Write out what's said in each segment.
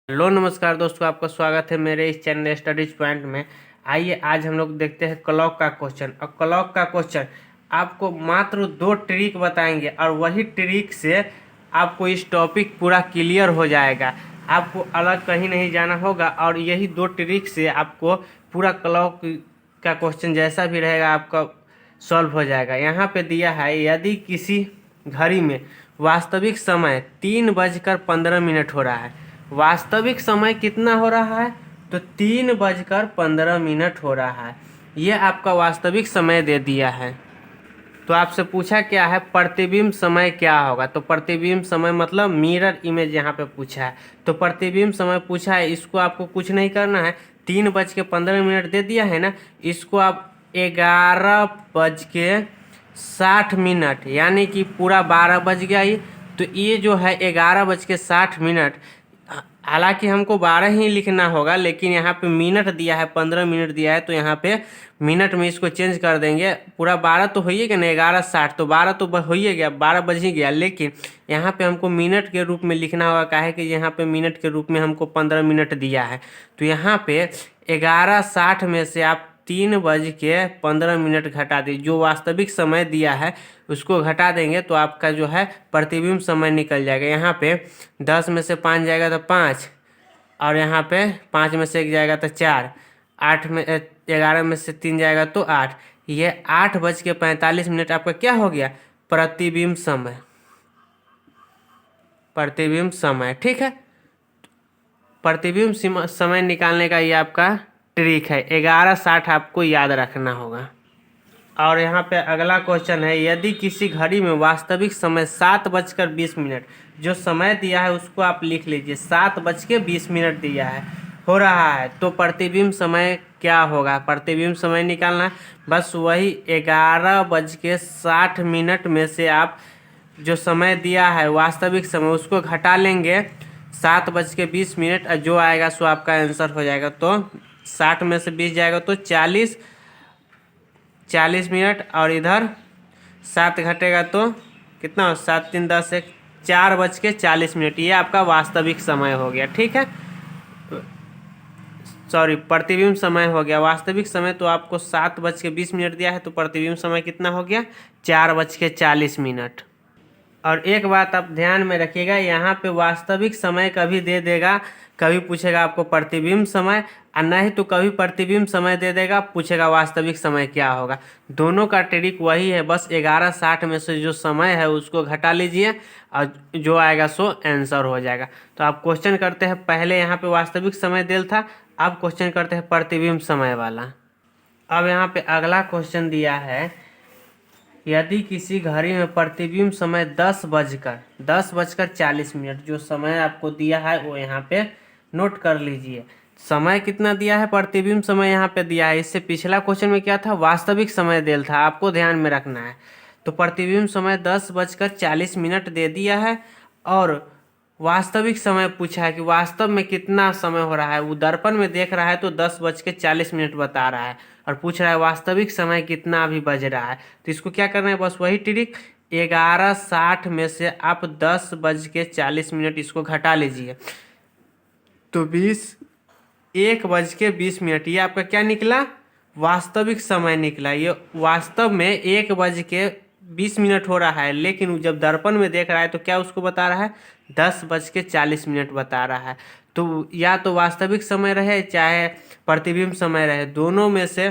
Hello नमस्कार दोस्तों, आपका स्वागत है मेरे इस चैनल स्टडीज पॉइंट में। आइए आज हम लोग देखते हैं क्लॉक का क्वेश्चन। और क्लॉक का क्वेश्चन आपको मात्र 2 ट्रिक बताएंगे और वही ट्रिक से आपको इस टॉपिक पूरा क्लियर हो जाएगा। आपको अलग कहीं नहीं जाना होगा और यही 2 ट्रिक से आपको पूरा क्लॉक का क्वेश्चन जैसा भी रहेगा आपका सॉल्व हो जाएगा। यहाँ पे दिया है, यदि किसी घड़ी में वास्तविक समय 3:15 हो रहा है। वास्तविक समय कितना हो रहा है? तो 3:15 हो रहा है। ये आपका वास्तविक समय दे दिया है। तो आपसे पूछा क्या है, प्रतिबिंब समय क्या होगा? तो प्रतिबिंब समय मतलब मिरर इमेज यहाँ पे पूछा है। तो प्रतिबिंब समय पूछा है, इसको आपको कुछ नहीं करना है। 3:15 दे दिया है ना, इसको आप 11:60 यानी कि पूरा 12 बज गया ये। तो ये जो है 11:60, हालांकि हमको 12 ही लिखना होगा, लेकिन यहाँ पे मिनट दिया है, 15 मिनट दिया है, तो यहाँ पे मिनट में इसको चेंज कर देंगे। पूरा 12 तो हो ही गया ना, 11:60 तो 12 तो हो ही गया, 12 बज ही गया, लेकिन यहाँ पे हमको मिनट के रूप में लिखना होगा। काहे कि यहाँ पे मिनट के रूप में हमको 15 मिनट दिया है। तो यहाँ पे 11:60 में से आप 3:15 घटा दीजिए। जो वास्तविक समय दिया है उसको घटा देंगे तो आपका जो है प्रतिबिंब समय निकल जाएगा। यहाँ पे 10 में से 5 जाएगा तो 5, और यहाँ पे 5 में से 1 जाएगा तो 4, 11 में से 3 जाएगा तो 8। ये 8:45 आपका क्या हो गया? प्रतिबिंब समय। प्रतिबिंब समय, ठीक है। प्रतिबिंब समय निकालने का ये आपका ट्रिक है। 11:60 आपको याद रखना होगा। और यहाँ पे अगला क्वेश्चन है, यदि किसी घड़ी में वास्तविक समय 7:20, जो समय दिया है उसको आप लिख लीजिए, 7:20 दिया है हो रहा है, तो प्रतिबिंब समय क्या होगा? प्रतिबिंब समय निकालना है। बस वही 11:60 में से आप जो समय दिया है वास्तविक समय उसको घटा लेंगे 7:20, और जो आएगा सो आपका आंसर हो जाएगा। तो 60 में से 20 जाएगा तो 40 मिनट, और इधर 7 घटेगा तो कितना? 7 3 10 1, 4:40। ये आपका वास्तविक समय हो गया, ठीक है। सॉरी, प्रतिबिंब समय हो गया। वास्तविक समय तो आपको 7:20 दिया है, तो प्रतिबिंब समय कितना हो गया? 4:40। और एक बात आप ध्यान में रखिएगा, यहाँ पे वास्तविक समय कभी दे देगा, कभी पूछेगा आपको प्रतिबिंब समय, और नहीं तो कभी प्रतिबिंब समय दे देगा, पूछेगा वास्तविक समय क्या होगा। दोनों का ट्रिक वही है, बस 11:60 में से जो समय है उसको घटा लीजिए और जो आएगा सो आंसर हो जाएगा। तो आप क्वेश्चन करते हैं, पहले यहाँ पे वास्तविक समय दिया था, अब क्वेश्चन करते हैं प्रतिबिंब समय वाला। अब यहाँ पे अगला क्वेश्चन दिया है, यदि किसी घड़ी में प्रतिबिंब समय 10:40, जो समय आपको दिया है वो यहाँ पे नोट कर लीजिए। समय कितना दिया है? प्रतिबिंब समय यहाँ पे दिया है। इससे पिछला क्वेश्चन में क्या था? वास्तविक समय दिया था, आपको ध्यान में रखना है। तो प्रतिबिंब समय 10:40 दे दिया है, और वास्तविक समय पूछा है कि वास्तव में कितना समय हो रहा है। वो दर्पण में देख रहा है तो 10:40 बता रहा है, और पूछ रहा है वास्तविक समय कितना अभी बज रहा है। तो इसको क्या करना है? बस वही ट्रिक, 11:60 में से आप 10:40 इसको घटा लीजिए, तो 1:20। ये आपका क्या निकला? वास्तविक समय निकला। ये वास्तव में 1:20 हो रहा है, लेकिन वो जब दर्पण में देख रहा है तो क्या उसको बता रहा है? 10:40 बता रहा है। तो या तो वास्तविक समय रहे चाहे प्रतिबिंब समय रहे, दोनों में से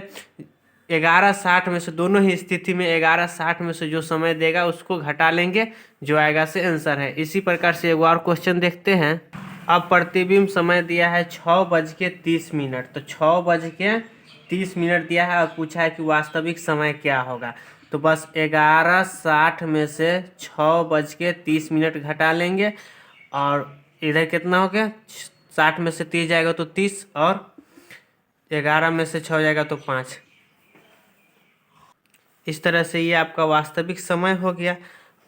11:60 में से, दोनों ही स्थिति में 11:60 में से जो समय देगा उसको घटा लेंगे, जो आएगा से आंसर है। इसी प्रकार से एक और क्वेश्चन देखते हैं। अब प्रतिबिंब समय दिया है 6:30, तो 6:30 दिया है और पूछा है कि वास्तविक समय क्या होगा। तो बस 11:60 में से 6:30 घटा लेंगे, और इधर कितना हो गया? 60 में से 30 जाएगा तो 30, और 11 में से 6 जाएगा तो 5। इस तरह से ये आपका वास्तविक समय हो गया।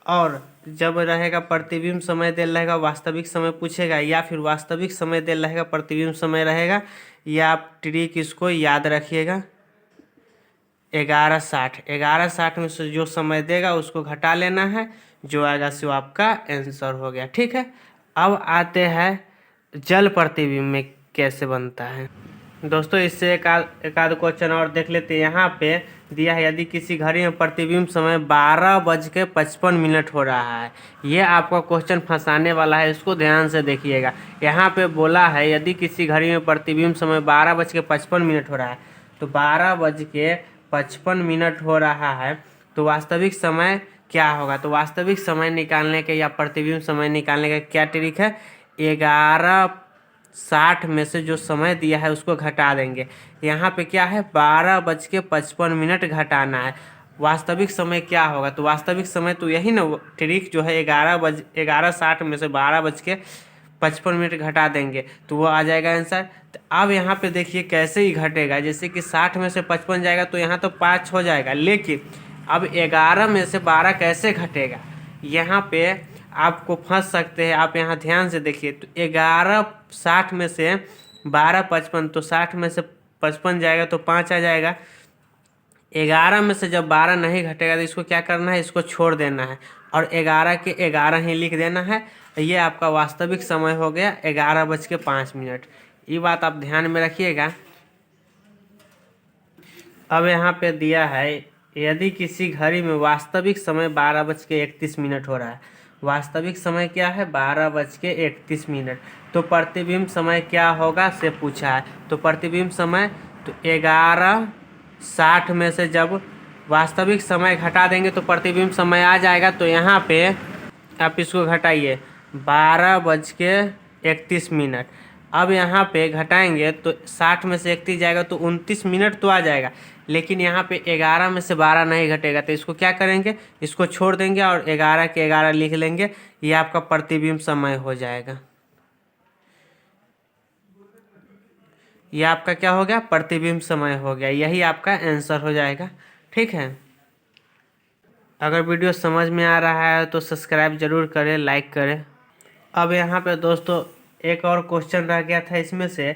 और जब रहेगा प्रतिबिंब समय दे रहेगा, वास्तविक समय पूछेगा, या फिर वास्तविक समय दे रहेगा प्रतिबिंब समय रहेगा, या आप ट्रिक इसको याद रखिएगा। 11:60 में से जो समय देगा उसको घटा लेना है, जो आएगा सो आपका आंसर हो गया, ठीक है। अब आते हैं जल प्रतिबिंब में कैसे बनता है। दोस्तों इससे एक आध क्वेश्चन और देख लेते हैं। यहाँ पे दिया है यदि किसी घड़ी में प्रतिबिंब समय 12:55 हो रहा है। ये आपका क्वेश्चन फंसाने वाला है, इसको ध्यान से देखिएगा। यहाँ पे बोला है यदि किसी घड़ी में प्रतिबिंब समय 12:55 हो रहा है, तो 12:55 हो रहा है तो वास्तविक समय क्या होगा। तो वास्तविक समय निकालने के या प्रतिबिंब समय निकालने का क्या ट्रिक है, 11:60 में से जो समय दिया है उसको घटा देंगे। यहाँ पे क्या है, 12:55 घटाना है। वास्तविक समय क्या होगा, तो वास्तविक समय तो यही ना ट्रिक जो है, 11:60 में से 12:55 घटा देंगे तो वो आ जाएगा आंसर। तो अब यहाँ पे देखिए कैसे ही घटेगा, जैसे कि 60 में से 55 जाएगा तो यहाँ तो 5 हो जाएगा, लेकिन अब 11 में से 12 कैसे घटेगा, यहाँ पे आपको फंस सकते हैं। आप यहाँ ध्यान से देखिए, तो 11:60 में से 12:55, तो 60 में से 55 जाएगा तो 5 आ जाएगा। 11 में से जब 12 नहीं घटेगा तो इसको क्या करना है, इसको छोड़ देना है और 11 के 11 ही लिख देना है। ये आपका वास्तविक समय हो गया 11:05। ये बात आप ध्यान में रखिएगा। अब यहाँ पे दिया है यदि किसी घड़ी में वास्तविक समय 12:31 हो रहा है। वास्तविक समय क्या है, 12:31। तो प्रतिबिंब समय क्या होगा से पूछा है। तो प्रतिबिंब समय तो 11:60 में से जब वास्तविक समय घटा देंगे तो प्रतिबिंब समय आ जाएगा। तो यहाँ पे आप इसको घटाइए 12:31। अब यहाँ पे घटाएंगे तो 60 में से 31 जाएगा तो 29 मिनट तो आ जाएगा, लेकिन यहाँ पे 11 में से 12 नहीं घटेगा तो इसको क्या करेंगे, इसको छोड़ देंगे और 11 के 11 लिख लेंगे। ये आपका प्रतिबिंब समय हो जाएगा। ये आपका क्या हो गया, प्रतिबिंब समय हो गया। यही आपका आंसर हो जाएगा। ठीक है, अगर वीडियो समझ में आ रहा है तो सब्सक्राइब जरूर करें, लाइक करें। अब यहाँ पे दोस्तों एक और क्वेश्चन रह गया था इसमें से,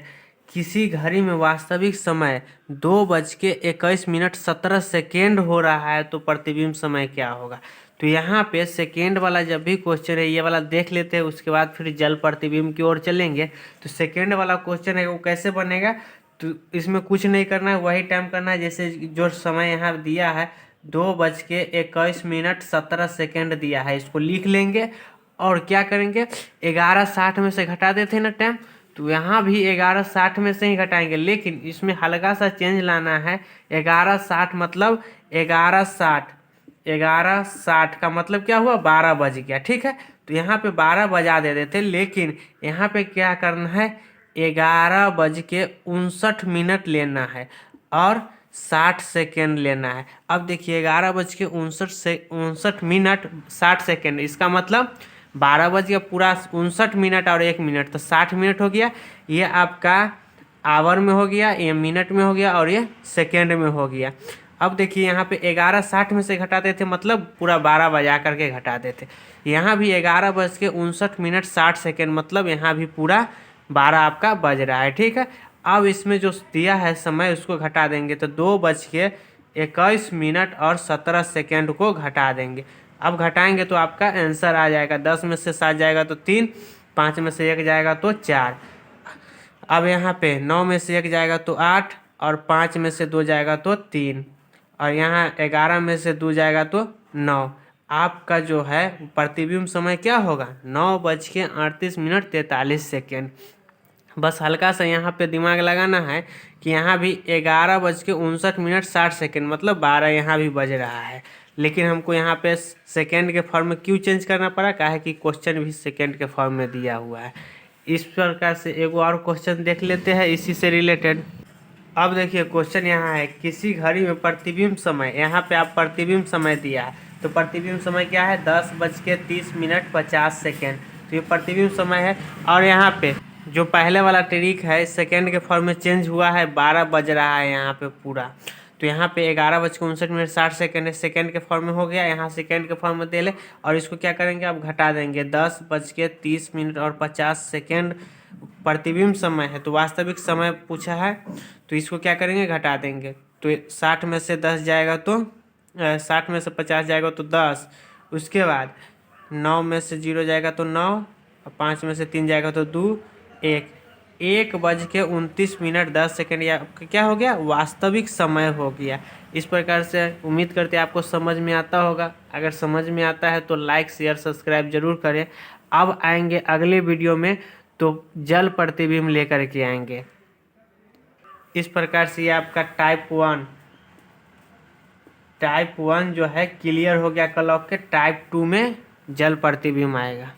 किसी घड़ी में वास्तविक समय 2:21:17 हो रहा है तो प्रतिबिंब समय क्या होगा। तो यहाँ पे सेकेंड वाला जब भी क्वेश्चन है ये वाला देख लेते हैं, उसके बाद फिर जल प्रतिबिंब की ओर चलेंगे। तो सेकेंड वाला क्वेश्चन है वो कैसे बनेगा, तो इसमें कुछ नहीं करना है, वही टाइम करना है जैसे जो समय यहाँ दिया है 2:21:17 दिया है, इसको लिख लेंगे और क्या करेंगे 11:60 में से घटा देते हैं ना टाइम, तो यहाँ भी 11:60 में से ही घटाएंगे, लेकिन इसमें हल्का सा चेंज लाना है। 11:60 मतलब 11:60 का मतलब क्या हुआ, 12 बज गया। ठीक है, तो यहाँ पे 12 बजा दे देते, लेकिन यहाँ पे क्या करना है, 11:59 लेना है और 60 सेकेंड लेना है। अब देखिए 11:59 60 सेकेंड, इसका मतलब 12 बज गया पूरा 59 मिनट और 1 मिनट, तो 60 मिनट हो गया। ये आपका आवर में हो गया, ये मिनट में हो गया और ये सेकेंड में हो गया। अब देखिए यहाँ पे 11:60 में से घटाते थे मतलब पूरा 12 बजा करके घटाते थे। यहाँ भी 11:59 60 सेकेंड मतलब यहाँ भी पूरा 12 आपका बज रहा है। ठीक है, अब इसमें जो दिया है समय उसको घटा देंगे तो 2:21 और 17 सेकेंड को घटा देंगे। अब घटाएंगे तो आपका आंसर आ जाएगा, 10 में से 7 जाएगा तो 3, 5 में से 1 जाएगा तो 4। अब यहाँ पे 9 में से 1 जाएगा तो 8 और 5 में से 2 जाएगा तो 3 और यहाँ 11 में से 2 जाएगा तो 9। आपका जो है प्रतिबिंब समय क्या होगा, 9:38:43। बस हल्का सा यहाँ पे दिमाग लगाना है कि यहाँ भी 11:59 मतलब 12 यहाँ भी बज रहा है, लेकिन हमको यहाँ पे सेकेंड के फॉर्म में क्यों चेंज करना पड़ा, काहे कि क्वेश्चन भी सेकेंड के फॉर्म में दिया हुआ है। इस प्रकार से एक और क्वेश्चन देख लेते हैं इसी से रिलेटेड। अब देखिए क्वेश्चन यहाँ है, किसी घड़ी में प्रतिबिंब समय, यहाँ पे आप प्रतिबिंब समय दिया है तो प्रतिबिंब समय क्या है, 10:30:50। तो ये प्रतिबिंब समय है और यहाँ पे जो पहले वाला ट्रिक है सेकेंड के फॉर्म में चेंज हुआ है, 12 बज रहा है यहाँ पे पूरा। तो यहाँ पे 11:59 60 है, सेकेंड के फॉर्म में हो गया, यहाँ सेकेंड के फॉर्म में दे ले और इसको क्या करेंगे आप घटा देंगे, 10:30 और 50 सेकेंड प्रतिबिंब समय है। तो वास्तविक समय पूछा है तो इसको क्या करेंगे घटा देंगे। तो 60 में से 10 जाएगा तो 60 में से 50 जाएगा तो 10, उसके बाद 9 में से 0 जाएगा तो 9 और 5 में से 3 जाएगा तो 2, 1:29:10 या क्या हो गया, वास्तविक समय हो गया। इस प्रकार से उम्मीद करते हैं आपको समझ में आता होगा। अगर समझ में आता है तो लाइक शेयर सब्सक्राइब जरूर करें। अब आएंगे अगले वीडियो में तो जल प्रतिबिंब लेकर के आएंगे। इस प्रकार से ये आपका टाइप 1 जो है क्लियर हो गया क्लॉक के। टाइप 2 में जल प्रतिबिंब आएगा।